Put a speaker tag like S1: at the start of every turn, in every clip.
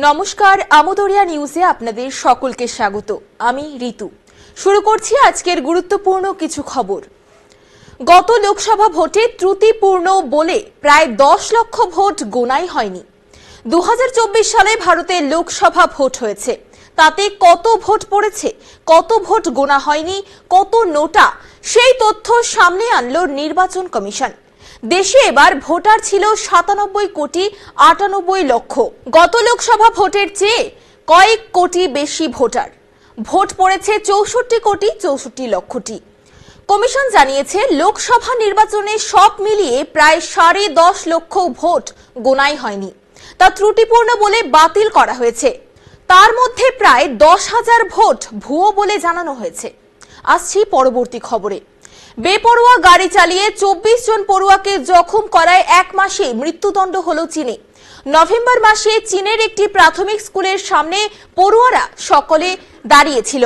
S1: নমস্কার, আমোদরিয়া নিউজে আপনাদের সকলকে স্বাগত। আমি ঋতু। শুরু করছি আজকের গুরুত্বপূর্ণ কিছু খবর। গত লোকসভা ভোটে ত্রুটিপূর্ণ বলে প্রায় 10 লক্ষ ভোট গোনাই হয়নি। 2024 সালে ভারতে লোকসভা ভোট হয়েছে, তাতে কত ভোট পড়েছে, কত ভোট গোনা হয়নি, কত নোটা, সেই তথ্য সামনে আনলো নির্বাচন কমিশন। দেশে এবার ভোটার ছিল 97,98 লক্ষ। গত লোকসভা ভোটের চেয়ে কয়েক কোটি বেশি ভোটার। ভোট পড়েছে 64,64 লক্ষটি। কমিশন জানিয়েছে, লোকসভা নির্বাচনে সব মিলিয়ে প্রায় 10.5 লক্ষ ভোট গোনাই হয়নি, তা ত্রুটিপূর্ণ বলে বাতিল করা হয়েছে। তার মধ্যে প্রায় 10,000 ভোট ভুয়ো বলে জানানো হয়েছে। আসছি পরবর্তী খবরে। বেপরোয়া গাড়ি চালিয়ে 24 জন পড়ুয়াকে জখম করায় 1 মাসে মৃত্যুদণ্ড হলো চীনে। নভেম্বর মাসে চীনের একটি প্রাথমিক স্কুলের সামনে পড়ুয়ারা সকলে দাঁড়িয়েছিল।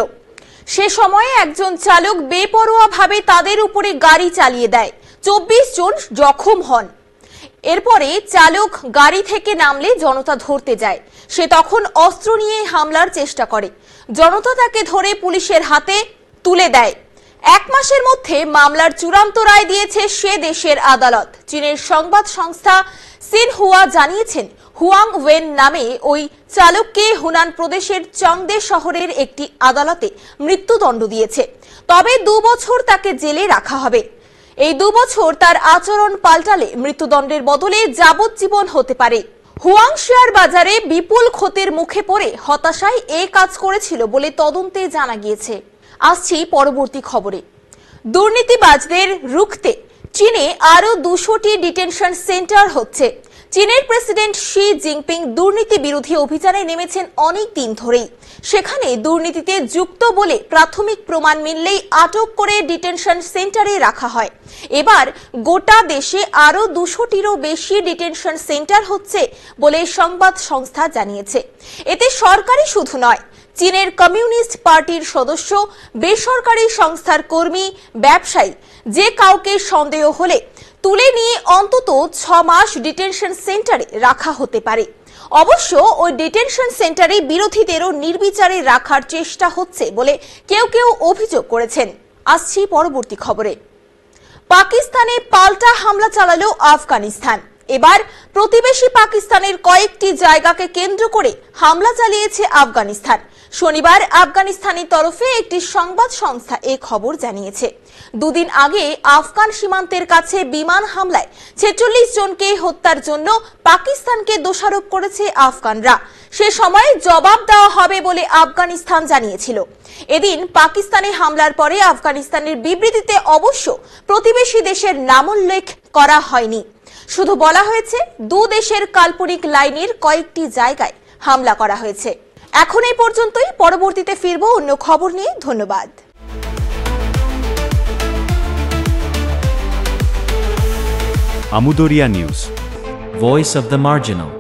S1: সে সময়ে একজন চালক বেপরোয়াভাবে তাদের উপরে গাড়ি চালিয়ে দেয়। 24 জন জখম হন। এরপরে চালক গাড়ি থেকে নামলে জনতা ধরতে যায়। সে তখন অস্ত্র নিয়ে হামলার চেষ্টা করে। জনতা তাকে ধরে পুলিশের হাতে তুলে দেয়। 1 মাসের মধ্যে মামলার চূড়ান্ত রায় দিয়েছে সে দেশের আদালত। চীনের সংবাদ সংস্থা সিনহুয়া জানিয়েছেন, হুয়াং ওয়েন নামে ওই চালককে হুনান প্রদেশের চাংদে শহরের একটি আদালতে মৃত্যুদণ্ড দিয়েছে। তবে 2 বছর তাকে জেলে রাখা হবে। এই 2 বছর তার আচরণ পাল্টালে মৃত্যুদণ্ডের বদলে যাবজ্জীবন হতে পারে। হুয়াং শেয়ার বাজারে বিপুল ক্ষতির মুখে পড়ে হতাশায় এ কাজ করেছিল বলে তদন্তে জানা গিয়েছে। আসছি পরবর্তী খবরে। দুর্নীতিবাজদের রুখতে চীনে আরো 200টি ডিটেনশন সেন্টার হচ্ছে। চীনের প্রেসিডেন্ট শি জিনপিং দুর্নীতি বিরোধী অভিযানে নেমেছেন অনেক দিন ধরেই। সেখানে দুর্নীতিতে যুক্ত বলে প্রাথমিক প্রমাণ মিললেই আটক করে ডিটেনশন সেন্টারে রাখা হয়। এবার গোটা দেশে আরো 200টিরও বেশি ডিটেনশন সেন্টার হচ্ছে বলে সংবাদ সংস্থা জানিয়েছে। এতে সরকারি শুধু নয়, চীনের কমিউনিস্ট পার্টির সদস্য, বেসরকারি সংস্থার কর্মী, ব্যবসায়ী যে কাউকে সন্দেহ হলে তুলে নিয়ে অন্তত 6 মাস ডিটেনশন সেন্টারে রাখা হতে পারে। অবশ্য ওই ডিটেনশন সেন্টারে বিরোধীদেরও নির্বিচারে রাখার চেষ্টা হচ্ছে বলে কেউ কেউ অভিযোগ করেছেন। আসছি পরবর্তী খবরে। পাকিস্তানে পাল্টা হামলা চালালো আফগানিস্তান। এবার প্রতিবেশী পাকিস্তানের কয়েকটি জায়গাকে কেন্দ্র করে হামলা চালিয়েছে আফগানিস্তান। শনিবার আফগানিস্তানের তরফে একটি সংবাদ সংস্থা এই খবর জানিয়েছে। 2 দিন আগে আফগান সীমান্তের কাছে বিমান হামলায় 46 জনকে হত্যার জন্য পাকিস্তানকে দোষারোপ করেছে আফগানরা। সে সময় জবাব দেওয়া হবে বলে আফগানিস্তান জানিয়েছিল। এদিন পাকিস্তানে হামলার পরে আফগানিস্তানের বিবৃতিতে অবশ্য প্রতিবেশী দেশের নামোল্লেখ করা হয়নি। শুধু বলা হয়েছে 2 দেশের কাল্পনিক লাইনের কয়েকটি জায়গায় হামলা করা হয়েছে। এখন এই পর্যন্তই। পরবর্তীতে ফিরবো অন্য খবর নিয়ে। ধন্যবাদ।
S2: Amodaria news, voice of the marginal.